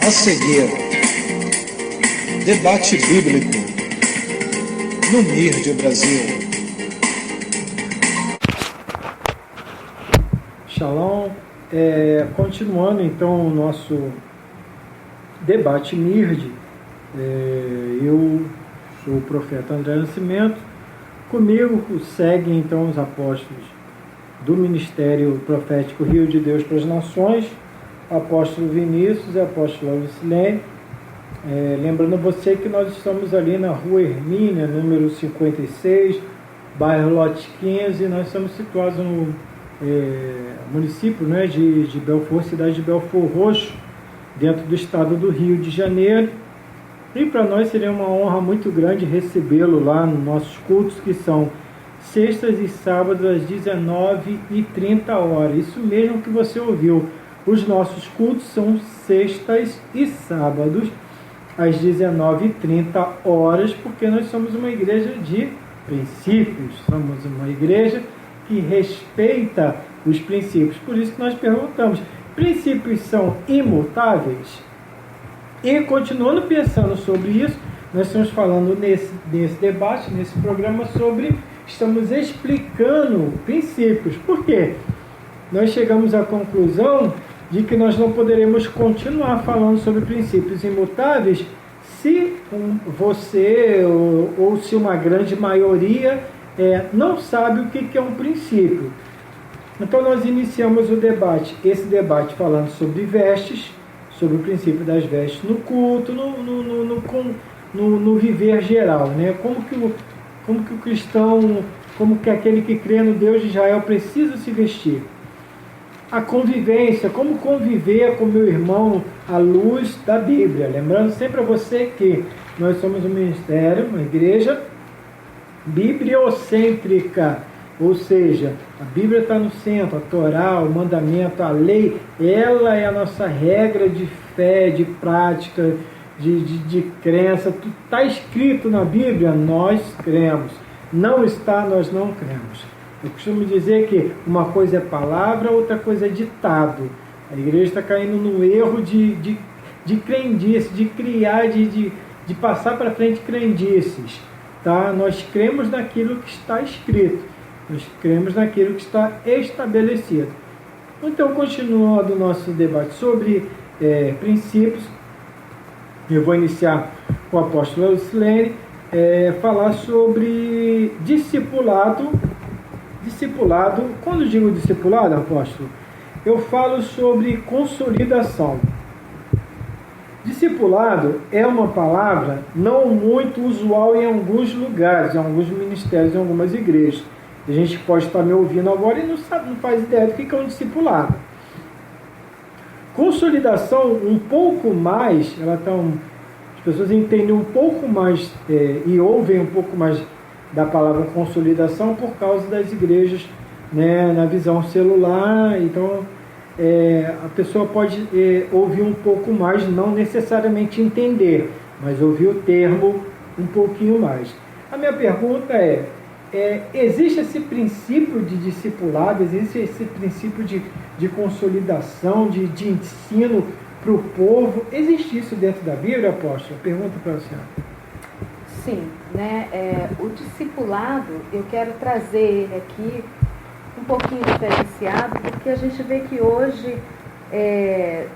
A seguir, debate bíblico no MIRD Brasil. Shalom. Continuando então o nosso debate MIRD, eu sou o profeta André Nascimento. Comigo seguem então os apóstolos do Ministério Profético Rio de Deus para as Nações, apóstolo Vinícius e apóstolo Lucilene. Lembrando você que nós estamos ali na rua Hermínia, número 56, bairro Lote 15. Nós estamos situados no município, né, de Belfort, cidade de Belfort Roxo, dentro do estado do Rio de Janeiro. E para nós seria uma honra muito grande recebê-lo lá nos nossos cultos, que são sextas e sábados às 19h30. Isso mesmo que você ouviu. Os nossos cultos são sextas e sábados às 19h30, porque nós somos uma igreja de princípios, somos uma igreja que respeita os princípios. Por isso que nós perguntamos, princípios são imutáveis? E continuando pensando sobre isso, nós estamos falando nesse debate, nesse programa, estamos explicando princípios. Por quê? Nós chegamos à conclusão de que nós não poderemos continuar falando sobre princípios imutáveis se você ou se uma grande maioria não sabe o que é um princípio. Então nós iniciamos esse debate falando sobre vestes, sobre o princípio das vestes no culto, no viver geral, né? Como que o cristão, como que aquele que crê no Deus de Israel precisa se vestir. A convivência, como conviver com meu irmão à luz da Bíblia. Lembrando sempre a você que nós somos um ministério, uma igreja bibliocêntrica, ou seja, a Bíblia está no centro, a Torá, o mandamento, a lei, ela é a nossa regra de fé, de prática, de crença. Está escrito na Bíblia, nós cremos. Não está, nós não cremos. Eu costumo dizer que uma coisa é palavra, outra coisa é ditado. A igreja está caindo no erro de crendice, de criar, de passar para frente crendices. Tá? Nós cremos naquilo que está escrito. Nós cremos naquilo que está estabelecido. Então, continuando o nosso debate sobre princípios, eu vou iniciar com o apóstolo Lucilene, falar sobre discipulado. Discipulado, quando eu digo discipulado, apóstolo, eu falo sobre consolidação. Discipulado é uma palavra não muito usual em alguns lugares, em alguns ministérios, em algumas igrejas. A gente pode estar me ouvindo agora e não faz ideia do que é um discipulado. Consolidação, um pouco mais, as pessoas entendem um pouco mais e ouvem um pouco mais da palavra consolidação por causa das igrejas, né, na visão celular. Então a pessoa pode ouvir um pouco mais, não necessariamente entender, mas ouvir o termo um pouquinho mais. A minha pergunta existe esse princípio de discipulado, existe esse princípio de consolidação, de ensino para o povo? Existe isso dentro da Bíblia, apóstolo? Pergunta para a senhora. Sim, né? O discipulado, eu quero trazer ele aqui um pouquinho diferenciado, porque a gente vê que hoje,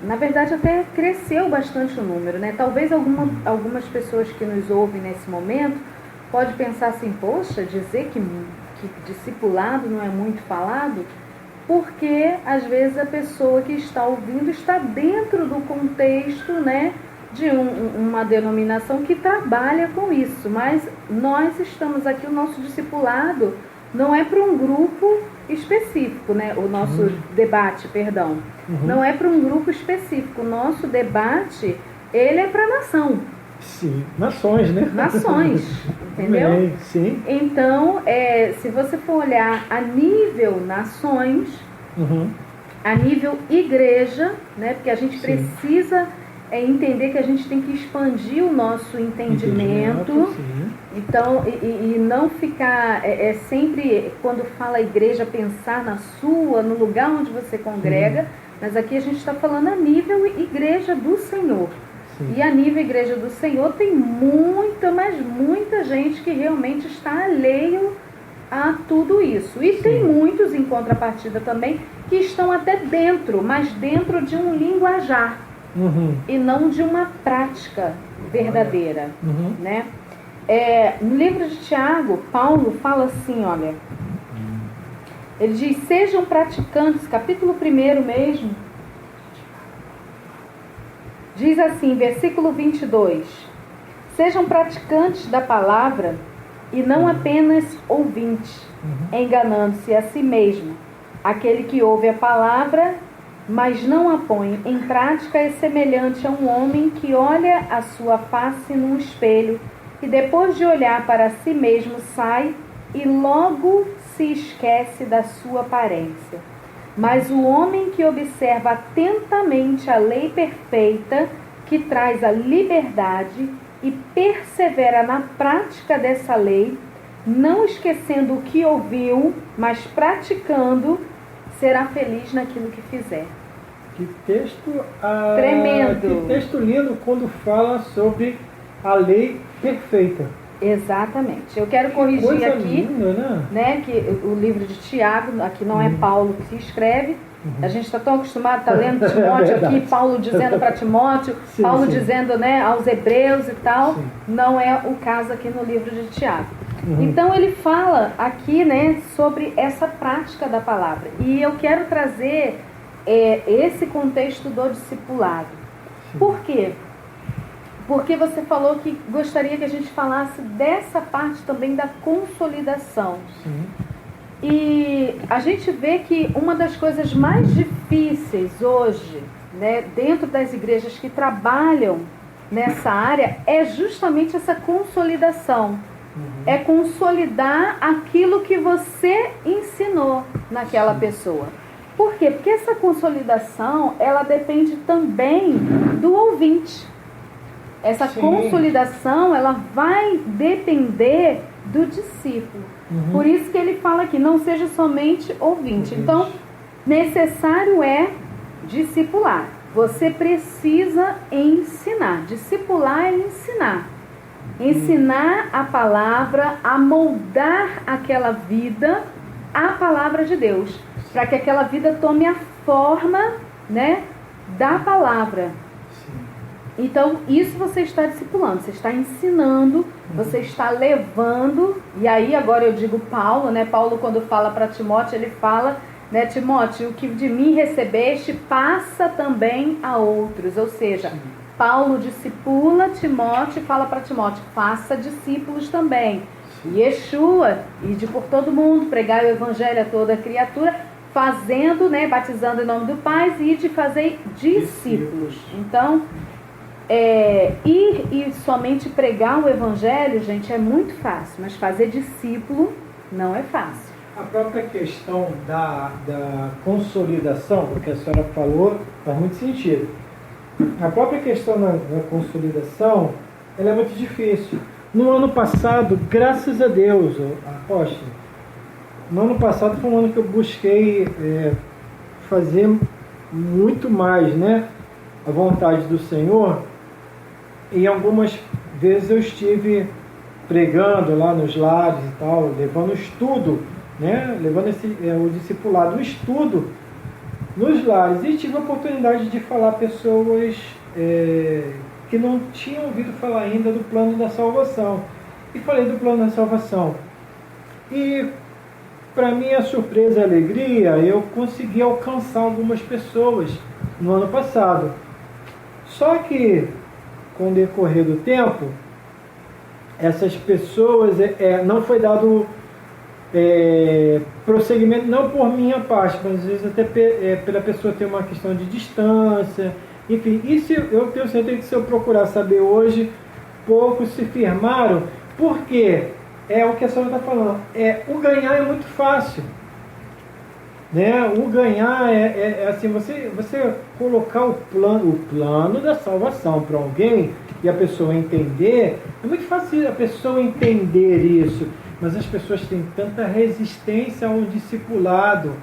na verdade, até cresceu bastante o número, né? Talvez algumas pessoas que nos ouvem nesse momento pode pensar assim, poxa, dizer que discipulado não é muito falado, porque às vezes a pessoa que está ouvindo está dentro do contexto, né, de uma denominação que trabalha com isso, mas nós estamos aqui, o nosso discipulado não é para um grupo específico, né? O nosso debate, perdão, não é para um grupo específico, o nosso debate, ele é para a nação. Sim, nações, né? Nações, entendeu? Bem, sim. Então, se você for olhar a nível nações, a nível igreja, né? Porque a gente precisa entender que a gente tem que expandir o nosso entendimento. Então, e não ficar sempre, quando fala igreja, pensar no lugar onde você congrega, Mas aqui a gente está falando a nível igreja do Senhor. Sim. E a nível igreja do Senhor tem muita, mas muita gente que realmente está alheio a tudo isso. E tem muitos, em contrapartida também, que estão até dentro, mas dentro de um linguajar. E não de uma prática verdadeira. Né? No livro de Tiago, Paulo fala assim, olha, ele diz, sejam praticantes, capítulo 1 mesmo, diz assim, versículo 22, sejam praticantes da palavra e não apenas ouvintes, enganando-se a si mesmo. Aquele que ouve a palavra, mas não a põe em prática, é semelhante a um homem que olha a sua face num espelho e depois de olhar para si mesmo sai e logo se esquece da sua aparência. Mas o homem que observa atentamente a lei perfeita, que traz a liberdade e persevera na prática dessa lei, não esquecendo o que ouviu, mas praticando, será feliz naquilo que fizer. Que texto tremendo. Que texto lindo quando fala sobre a lei perfeita. Exatamente. Eu quero corrigir coisa aqui, linda, né, que o livro de Tiago, aqui não é Paulo que escreve. A gente está tão acostumado a estar lendo Timóteo aqui, Paulo dizendo para Timóteo, Paulo dizendo, né, aos hebreus e tal. Não é o caso aqui no livro de Tiago. Então ele fala aqui, né, sobre essa prática da palavra. E eu quero trazer esse contexto do discipulado. Por quê? Porque você falou que gostaria que a gente falasse dessa parte também da consolidação. E a gente vê que uma das coisas mais difíceis hoje, né, dentro das igrejas que trabalham nessa área, é justamente essa consolidação. É consolidar aquilo que você ensinou naquela pessoa. Por quê? Porque essa consolidação, ela depende também do ouvinte. Essa consolidação, ela vai depender do discípulo. Por isso que ele fala aqui, não seja somente ouvinte. Então, necessário é discipular. Você precisa ensinar. Discipular é ensinar. Ensinar a palavra, a moldar aquela vida à palavra de Deus. Para que aquela vida tome a forma, né, da palavra. Então, isso você está discipulando, você está ensinando, você está levando. E aí, agora eu digo Paulo, né? Paulo, quando fala para Timóteo, ele fala, né, Timóteo, o que de mim recebeste, passa também a outros. Ou seja, Paulo discipula Timóteo e fala para Timóteo, faça discípulos também. Yeshua, ide por todo mundo, pregar o evangelho a toda criatura, fazendo, né, batizando em nome do Pai, e de fazer discípulos. Então, ir e somente pregar o evangelho, gente, é muito fácil, mas fazer discípulo não é fácil. A própria questão da consolidação, porque a senhora falou, faz muito sentido. A própria questão da consolidação, ela é muito difícil. No ano passado, graças a Deus, apóstolo, no ano passado foi um ano que eu busquei fazer muito mais, né, a vontade do Senhor. E algumas vezes eu estive pregando lá nos lares e tal, levando estudo, né, levando o discipulado, o estudo nos lares. E tive a oportunidade de falar a pessoas que não tinham ouvido falar ainda do plano da salvação. E falei do plano da salvação. E, para minha surpresa e alegria, eu consegui alcançar algumas pessoas no ano passado. Só que, com o decorrer do tempo, essas pessoas não foi dado prosseguimento, não por minha parte, mas às vezes até pela pessoa ter uma questão de distância, enfim. E eu tenho certeza que se eu procurar saber hoje, poucos se firmaram, porque é o que a senhora está falando, o ganhar é muito fácil, né? O ganhar é assim, você colocar o plano da salvação para alguém e a pessoa entender, é muito fácil a pessoa entender isso, mas as pessoas têm tanta resistência ao discipulado,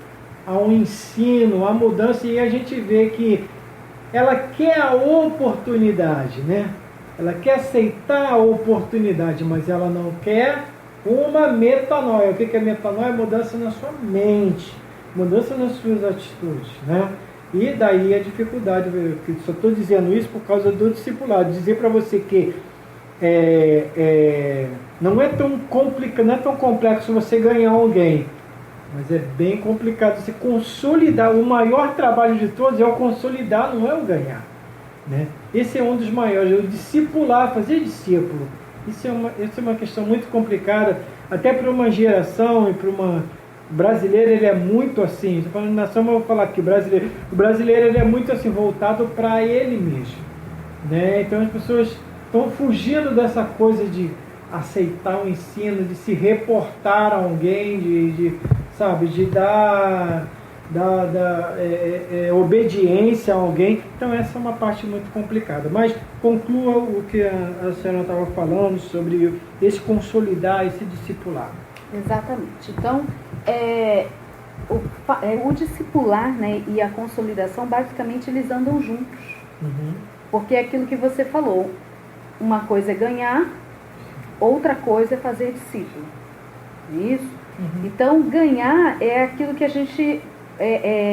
ao ensino, à mudança, e a gente vê que ela quer a oportunidade, né? Ela quer aceitar a oportunidade, mas ela não quer uma metanoia. O que é metanoia? Mudança na sua mente, mudança nas suas atitudes, né? E daí a dificuldade. Eu só estou dizendo isso por causa do discipulado. Dizer para você que não é tão complicado, não é tão complexo você ganhar alguém, mas é bem complicado você consolidar. O maior trabalho de todos é o consolidar, não é o ganhar, né? Esse é um dos maiores, é o discipular, fazer discípulo. Isso é uma questão muito complicada, até para uma geração e para uma brasileira. Ele é muito assim, estou falando de nação, mas eu vou falar aqui, o brasileiro ele é muito assim, voltado para ele mesmo, né? Então as pessoas estão fugindo dessa coisa de aceitar o ensino, de se reportar a alguém, de dar obediência a alguém. Então essa é uma parte muito complicada. Mas conclua o que a senhora estava falando sobre esse consolidar, esse discipular. Exatamente. Então, o discipular, né, e a consolidação, basicamente, eles andam juntos. Uhum. Porque é aquilo que você falou. Uma coisa é ganhar, outra coisa é fazer discípulo. Isso? Uhum. Então, ganhar é aquilo que a gente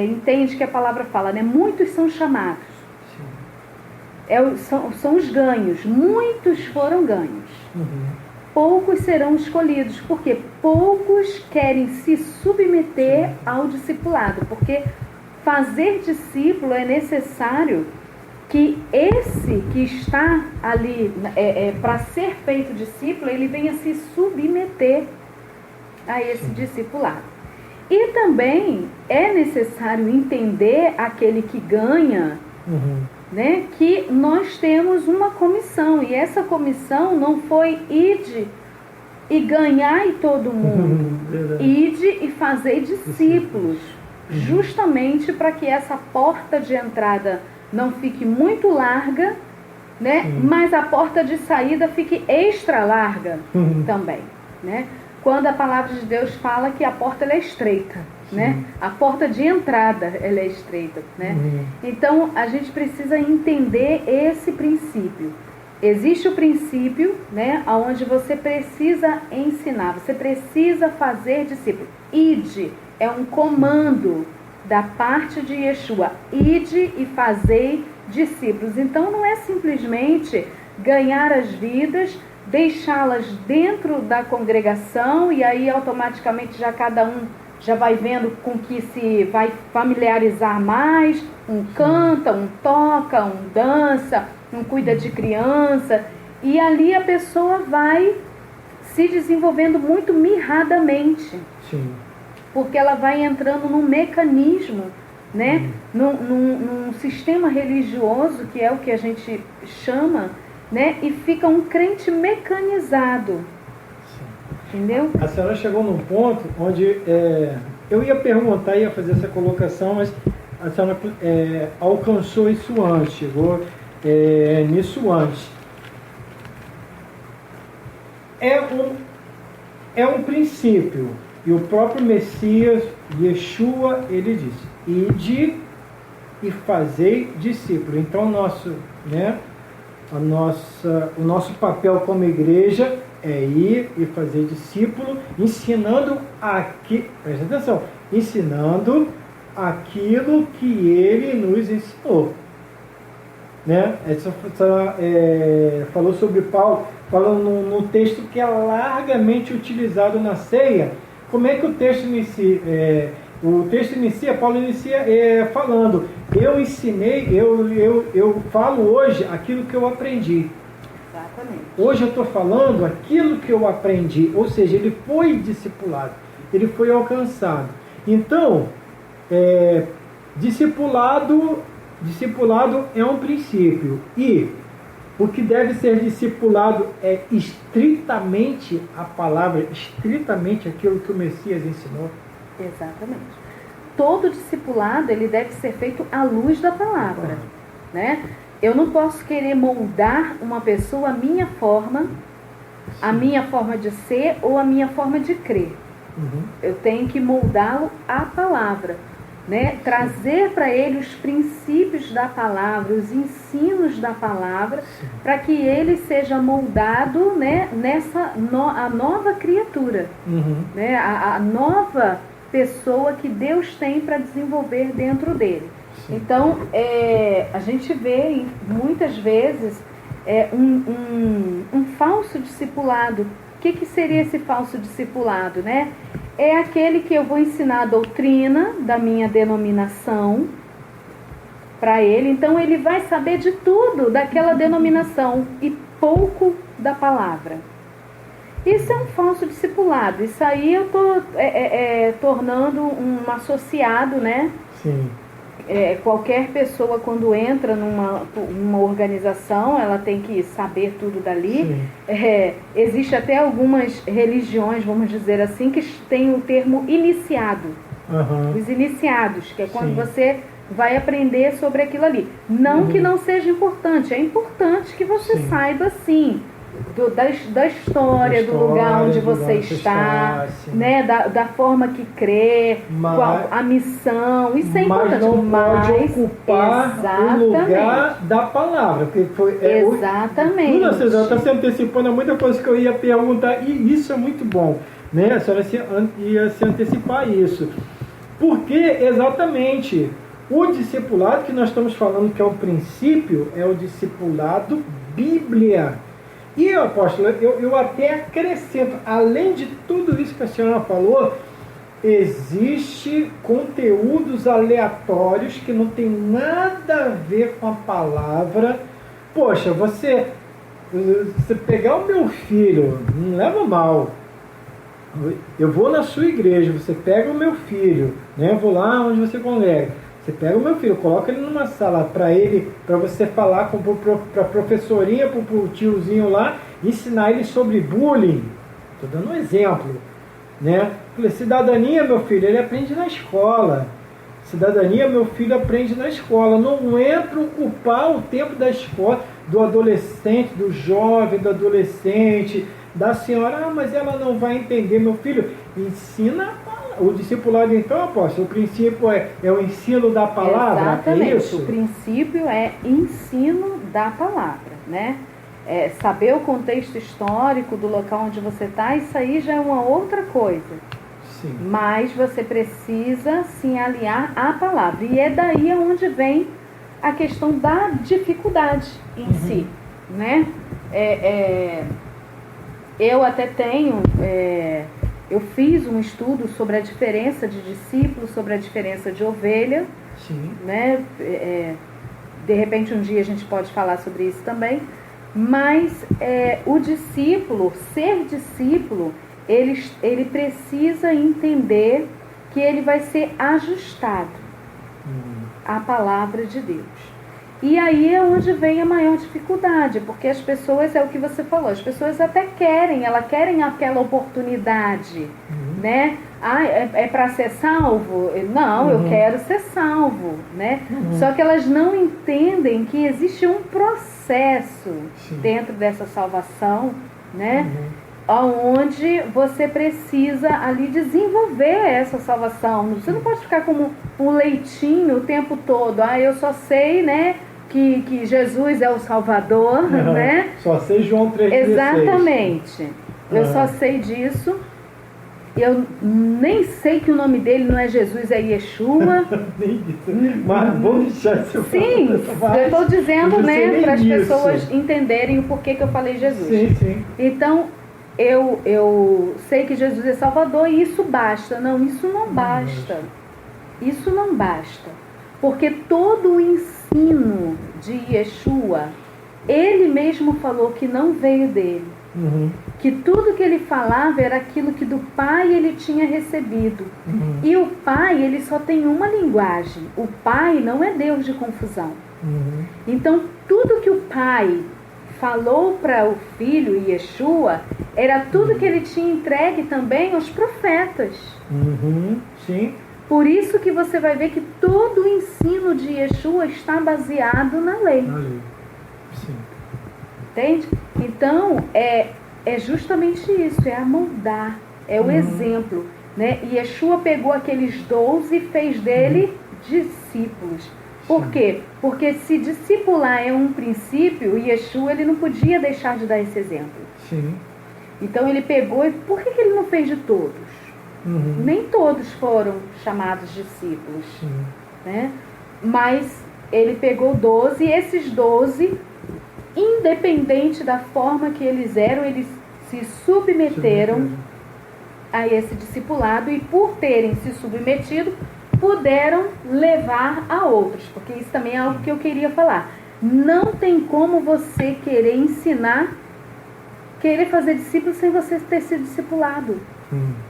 entende que a palavra fala, né? Muitos são chamados. São os ganhos. Muitos foram ganhos. Uhum. Poucos serão escolhidos, porque poucos querem se submeter ao discipulado, porque fazer discípulo é necessário que esse que está ali para ser feito discípulo, ele venha se submeter a esse discipulado. E também é necessário entender aquele que ganha, né, que nós temos uma comissão, e essa comissão não foi ide e ganhar todo mundo, ide e fazer discípulos, justamente para que essa porta de entrada não fique muito larga, né, mas a porta de saída fique extra larga também, né? Quando a palavra de Deus fala que a porta ela é estreita, né? A porta de entrada ela é estreita, né? Então a gente precisa entender esse princípio. Existe o princípio, né, onde você precisa ensinar, você precisa fazer discípulo. Ide é um comando da parte de Yeshua. Ide e fazei discípulos. Então não é simplesmente ganhar as vidas, deixá-las dentro da congregação e aí automaticamente já cada um já vai vendo com que se vai familiarizar mais. Um canta, um toca, um dança, um cuida de criança, e ali a pessoa vai se desenvolvendo muito mirradamente. Sim. Porque ela vai entrando num mecanismo, né? Num sistema religioso, que é o que a gente chama, né? E fica um crente mecanizado. Sim. Entendeu? A senhora chegou num ponto onde eu ia perguntar, ia fazer essa colocação, mas a senhora alcançou isso antes, chegou nisso antes. É um princípio, e o próprio Messias, Yeshua, ele disse: ide e fazei discípulo. Então o nosso papel como igreja é ir e fazer discípulo, ensinando presta atenção, ensinando aquilo que ele nos ensinou, né? Falou sobre Paulo, falando no texto que é largamente utilizado na ceia. Como é que o texto inicia? Paulo inicia falando: eu ensinei, eu falo hoje aquilo que eu aprendi. Exatamente. Hoje eu estou falando aquilo que eu aprendi, ou seja, ele foi discipulado, ele foi alcançado. Então, discipulado é um princípio, e o que deve ser discipulado é estritamente a palavra, estritamente aquilo que o Messias ensinou. Exatamente. Todo discipulado ele deve ser feito à luz da palavra, né? Eu não posso querer moldar uma pessoa à minha forma, a minha forma de ser ou a minha forma de crer. Eu tenho que moldá-lo à palavra. né? Trazer para ele os princípios da palavra, os ensinos da palavra, para que ele seja moldado, né, a nova criatura, né? A nova pessoa que Deus tem para desenvolver dentro dele. Sim. Então, a gente vê muitas vezes um falso discipulado. O que seria esse falso discipulado, né? É aquele que eu vou ensinar a doutrina da minha denominação para ele. Então, ele vai saber de tudo daquela denominação e pouco da palavra. Isso é um falso discipulado. Isso aí eu estou tornando um associado, né? Sim. Qualquer pessoa, quando entra numa organização, ela tem que saber tudo dali. Existe até algumas religiões, vamos dizer assim, que tem o termo iniciado. Os iniciados, que é quando você vai aprender sobre aquilo ali. Não que não seja importante, é importante que você saiba, sim, da história, do lugar onde você está, né? Da forma que crê, a missão, isso é importante. Mas não pode ocupar o lugar da palavra. Exatamente. Você já está se antecipando a muita coisa que eu ia perguntar, e isso é muito bom, né? A senhora ia se antecipar isso. Porque, exatamente, o discipulado que nós estamos falando, que é o princípio, é o discipulado Bíblia. E, apóstolo, eu até acrescento, além de tudo isso que a senhora falou, existe conteúdos aleatórios que não tem nada a ver com a palavra. Poxa, você pegar o meu filho, não leva mal. Eu vou na sua igreja, você pega o meu filho, né? Eu vou lá onde você congrega. Você pega o meu filho, coloca ele numa sala para você falar para a professorinha, para o tiozinho lá, ensinar ele sobre bullying. Estou dando um exemplo, né? Falei, cidadania, meu filho, ele aprende na escola. Cidadania, meu filho aprende na escola. Não é para ocupar o tempo da escola, do adolescente, do jovem, do adolescente, da senhora, mas ela não vai entender. Meu filho, ensina o discipulado, então, apóstolo, o princípio é o ensino da palavra. Exatamente. É isso? O princípio é ensino da palavra, né? Saber o contexto histórico do local onde você está, isso aí já é uma outra coisa. Sim. Mas você precisa se aliar à palavra. E é daí onde vem a questão da dificuldade em si, né? Eu até tenho... eu fiz um estudo sobre a diferença de discípulo, sobre a diferença de ovelha. Sim. Né? De repente um dia a gente pode falar sobre isso também. Mas o discípulo, ser discípulo, ele precisa entender que ele vai ser ajustado à palavra de Deus. E aí é onde vem a maior dificuldade, porque as pessoas, é o que você falou, as pessoas até querem aquela oportunidade, né? É para ser salvo? Não, eu quero ser salvo, né? Só que elas não entendem que existe um processo dentro dessa salvação, né? Onde você precisa ali desenvolver essa salvação. Você não pode ficar como um leitinho o tempo todo. Eu só sei, né, que Jesus é o Salvador, né? Só sei João 3,16. Exatamente. Eu só sei disso. Eu nem sei que o nome dele não é Jesus, é Yeshua. Mas vamos deixar isso. Sim, eu estou dizendo, né, para as pessoas entenderem o porquê que eu falei Jesus. Sim, sim. Então, eu sei que Jesus é Salvador e isso basta. Não, isso não basta. Isso não basta. Porque todo o ensino de Yeshua, ele mesmo falou que não veio dele. Que tudo que ele falava era aquilo que do Pai ele tinha recebido. E o Pai, ele só tem uma linguagem. O Pai não é Deus de confusão. Então, tudo que o Pai falou para o Filho Yeshua era tudo que ele tinha entregue também aos profetas. Sim. Por isso que você vai ver que todo o ensino de Yeshua está baseado na lei. Sim. Entende? Então, é justamente isso, é amoldar, é o exemplo. né? E Yeshua pegou aqueles 12 e fez dele discípulos. Por quê? Porque se discipular é um princípio, Yeshua ele não podia deixar de dar esse exemplo. Sim. Então ele pegou e por que ele não fez de todos? Nem todos foram chamados discípulos, né? Mas ele pegou 12 e esses 12, independente da forma que eles eram, eles se submeteram a esse discipulado e por terem se submetido, puderam levar a outros, porque isso também é algo que eu queria falar. Não tem como você querer ensinar, querer fazer discípulo sem você ter sido discipulado.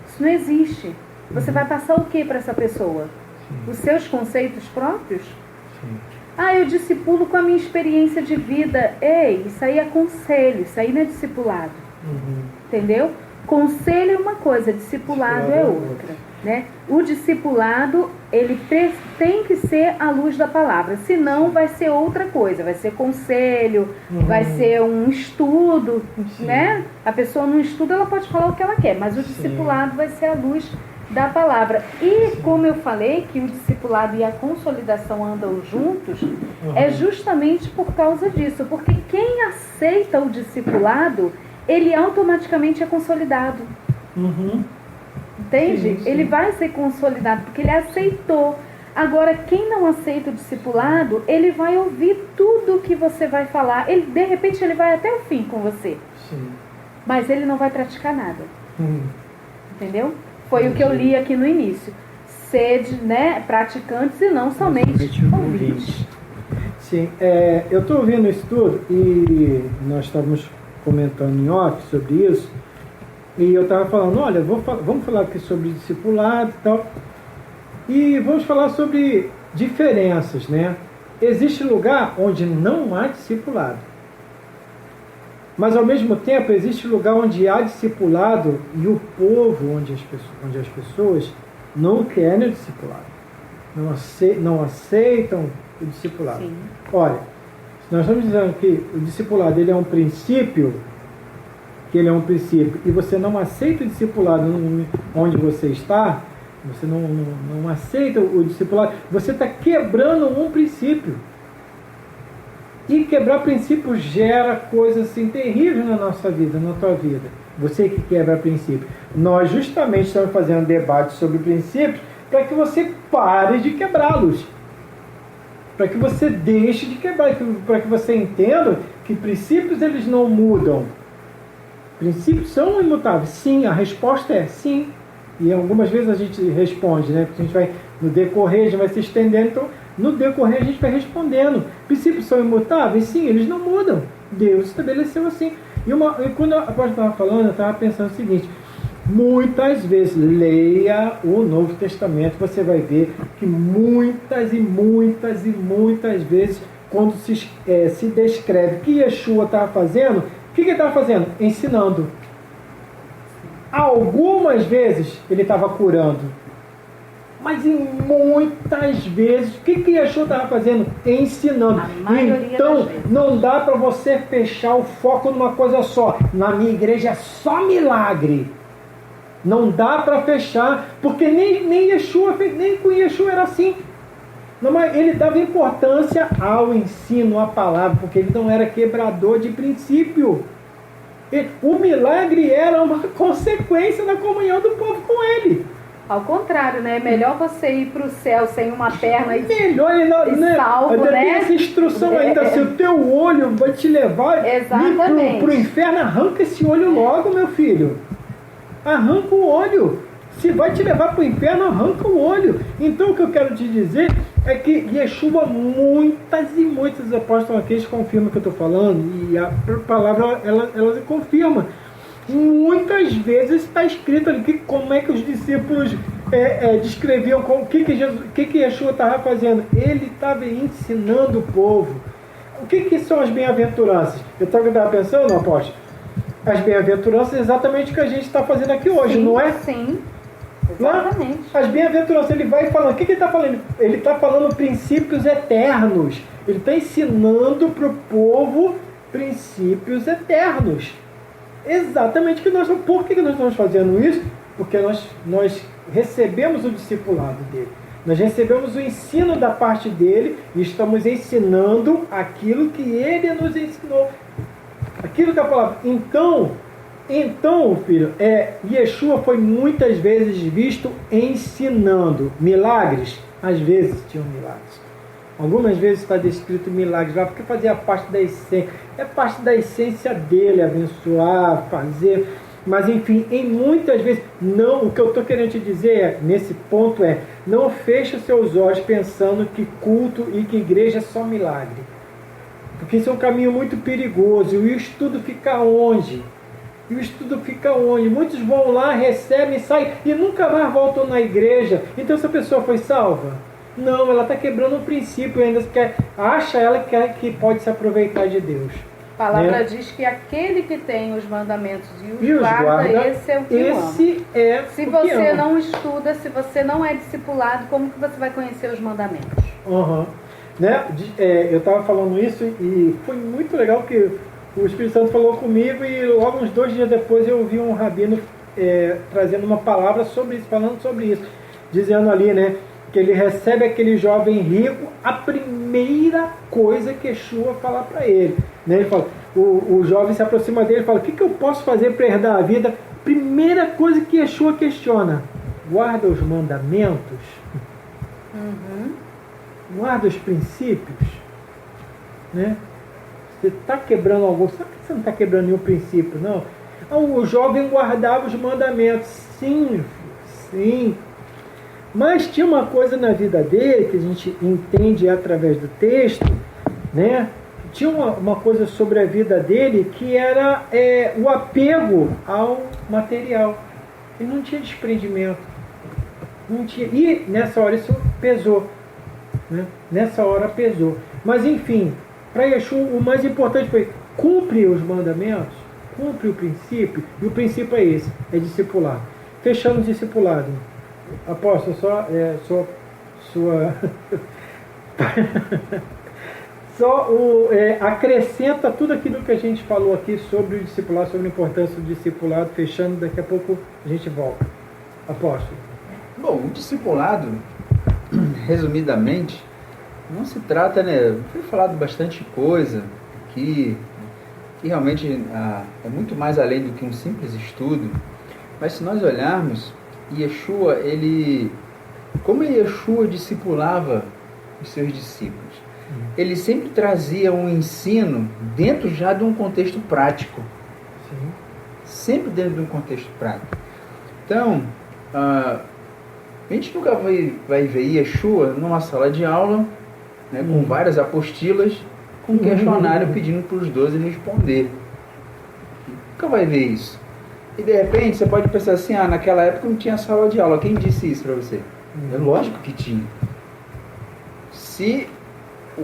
Isso não existe. Você vai passar o que para essa pessoa? Os seus conceitos próprios? Eu discipulo com a minha experiência de vida. Ei, isso aí é conselho, isso aí não é discipulado. Entendeu? Conselho é uma coisa, discipulado é outra, né? O discipulado, ele tem que ser à luz da palavra, senão vai ser outra coisa, vai ser conselho, vai ser um estudo, né? A pessoa não estuda, ela pode falar o que ela quer, mas o discipulado vai ser à luz da palavra. E como eu falei que o discipulado e a consolidação andam juntos, é justamente por causa disso, porque quem aceita o discipulado, ele automaticamente é consolidado. Entende? Sim. Ele vai ser consolidado porque ele aceitou. Agora, quem não aceita o discipulado, ele vai ouvir tudo que você vai falar. De repente, ele vai até o fim com você. Mas ele não vai praticar nada. Entendeu? Foi o que eu li aqui no início. Sede, né, praticantes e não somente ouvintes. Sim, eu estou ouvindo isso tudo e nós estávamos comentando em off sobre isso, e eu estava falando, olha, vamos falar aqui sobre discipulado e tal, e vamos falar sobre diferenças, né? Existe lugar onde não há discipulado, mas ao mesmo tempo existe lugar onde há discipulado e o povo, onde as pessoas não querem o discipulado, não aceitam o discipulado. Sim. Olha, nós estamos dizendo que o discipulado ele é um princípio, e você não aceita o discipulado onde você está, você não aceita o discipulado, você está quebrando um princípio. E quebrar princípio gera coisas assim terríveis na nossa vida, na tua vida. Você que quebra princípio. Nós justamente estamos fazendo debate sobre princípios para que você pare de quebrá-los. Para que você deixe de quebrar, para que você entenda que princípios eles não mudam. Princípios são imutáveis. Sim, a resposta é sim. E algumas vezes a gente responde, né? Porque a gente vai, no decorrer, a gente vai se estendendo, então no decorrer a gente vai respondendo. Princípios são imutáveis? Sim, eles não mudam. Deus estabeleceu assim. E quando a apóstolo estava falando, eu estava pensando o seguinte: muitas vezes, leia o Novo Testamento, você vai ver que muitas vezes, quando se descreve o que Yeshua estava fazendo, o que ele estava fazendo? Ensinando. Algumas vezes ele estava curando, mas em muitas vezes, o que Yeshua estava fazendo? Ensinando. Então, não dá para você fechar o foco numa coisa só. Na minha igreja é só milagre. Não dá para fechar, porque nem Yeshua, nem com Yeshua era assim. Não, mas ele dava importância ao ensino, à palavra, porque ele não era quebrador de princípio. O milagre era uma consequência da comunhão do povo com ele. Ao contrário, né? É melhor você ir para o céu sem uma perna e salvo, né? Tem essa instrução ainda, se o teu olho vai te levar para o inferno, arranca esse olho logo, meu filho. Arranca o olho. Se vai te levar para o inferno, arranca o olho. Então o que eu quero te dizer é que Yeshua, muitas apóstolos aqui confirmam o que eu estou falando, e a palavra ela confirma. Muitas vezes está escrito ali como é que os discípulos descreviam o que Yeshua estava fazendo. Ele estava ensinando o povo. O que são as bem-aventuranças? Eu estava pensando, apóstolo, as bem-aventuranças é exatamente o que a gente está fazendo aqui hoje, sim, não é? Sim, exatamente. Lá, as bem-aventuranças, ele vai falando, o que ele está falando? Ele está falando princípios eternos. Ele está ensinando para o povo princípios eternos. Exatamente. Por que nós estamos fazendo isso? Porque nós recebemos o discipulado dele. Nós recebemos o ensino da parte dele e estamos ensinando aquilo que ele nos ensinou. Aquilo que a palavra... Então, filho, Yeshua foi muitas vezes visto ensinando. Milagres? Às vezes tinham milagres. Algumas vezes está descrito milagres lá, porque fazia parte da essência. É parte da essência dele, abençoar, fazer. Mas, enfim, em muitas vezes, não. O que eu estou querendo te dizer nesse ponto não feche os seus olhos pensando que culto e que igreja é só milagre. Porque isso é um caminho muito perigoso. E o estudo fica onde? Muitos vão lá, recebem, saem e nunca mais voltam na igreja. Então essa pessoa foi salva? Não, ela está quebrando um princípio ainda. Acha ela que pode se aproveitar de Deus. A palavra diz que aquele que tem os mandamentos e os guarda, esse é o que ama. Se você não estuda, se você não é discipulado, como que você vai conhecer os mandamentos? Eu estava falando isso e foi muito legal que o Espírito Santo falou comigo e logo uns 2 dias depois eu ouvi um rabino trazendo uma palavra sobre isso, falando sobre isso, dizendo ali, que ele recebe aquele jovem rico, a primeira coisa que Yeshua fala para ele. Ele fala, o jovem se aproxima dele e fala, o que eu posso fazer para herdar a vida? Primeira coisa que Yeshua questiona, guarda os mandamentos? Guarda os princípios? Você está quebrando algum? Sabe que você não está quebrando nenhum princípio, não? O jovem guardava os mandamentos. Sim. Mas tinha uma coisa na vida dele, que a gente entende através do texto, Tinha uma coisa sobre a vida dele que era o apego ao material. Ele não tinha desprendimento. Não tinha. E nessa hora isso pesou. Nessa hora pesou. Mas enfim, para Yeshua o mais importante foi cumpre os mandamentos, cumpre o princípio, e o princípio é esse, é discipular. Fechando o discipulado. Apóstolo, acrescenta tudo aquilo que a gente falou aqui sobre o discipulado, sobre a importância do discipulado, fechando, daqui a pouco a gente volta. Apóstolo. Bom, o discipulado, resumidamente, não se trata, foi falado bastante coisa aqui, que realmente é muito mais além do que um simples estudo, mas se nós olharmos, Yeshua, como Yeshua discipulava os seus discípulos, ele sempre trazia um ensino dentro já de um contexto prático. Sim. Sempre dentro de um contexto prático. Então, a gente nunca vai ver Yeshua numa sala de aula, com várias apostilas, com um questionário pedindo para os 12 responder. Nunca vai ver isso. E de repente você pode pensar assim, naquela época não tinha sala de aula. Quem disse isso para você? É lógico que tinha. Se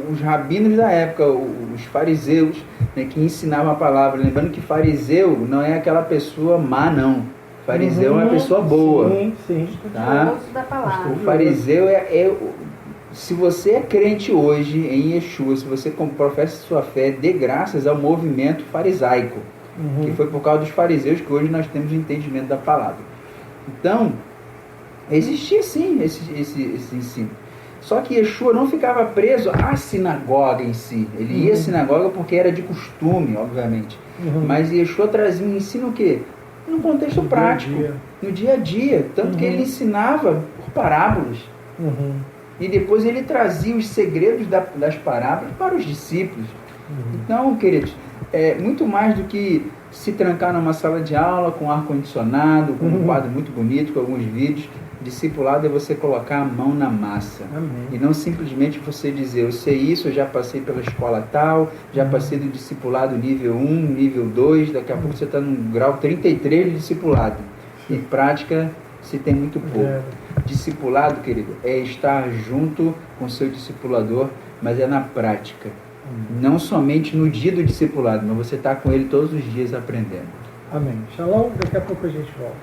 os rabinos da época, os fariseus, que ensinavam a palavra, lembrando que fariseu não é aquela pessoa má, não. Fariseu é uma pessoa boa. Sim. Tá? Da palavra. O fariseu se você é crente hoje em Yeshua, se você professa sua fé, dê graças ao movimento farisaico, que foi por causa dos fariseus que hoje nós temos o entendimento da palavra. Então, existia sim esse ensino. Só que Yeshua não ficava preso à sinagoga em si. Ele ia à sinagoga porque era de costume, obviamente. Mas Yeshua trazia um ensino o quê? No contexto prático, no dia a dia. Tanto que ele ensinava por parábolas. E depois ele trazia os segredos das parábolas para os discípulos. Então, queridos, muito mais do que se trancar numa sala de aula com ar-condicionado, com um quadro muito bonito, com alguns vídeos. Discipulado é você colocar a mão na massa. Amém. E não simplesmente você dizer, eu sei isso, eu já passei pela escola tal, já passei do discipulado nível 1, nível 2, daqui a pouco você está no grau 33 de discipulado. Em prática, se tem muito pouco. Discipulado, querido, é estar junto com o seu discipulador, mas é na prática. Não somente no dia do discipulado, mas você está com ele todos os dias aprendendo. Amém. Shalom, daqui a pouco a gente volta.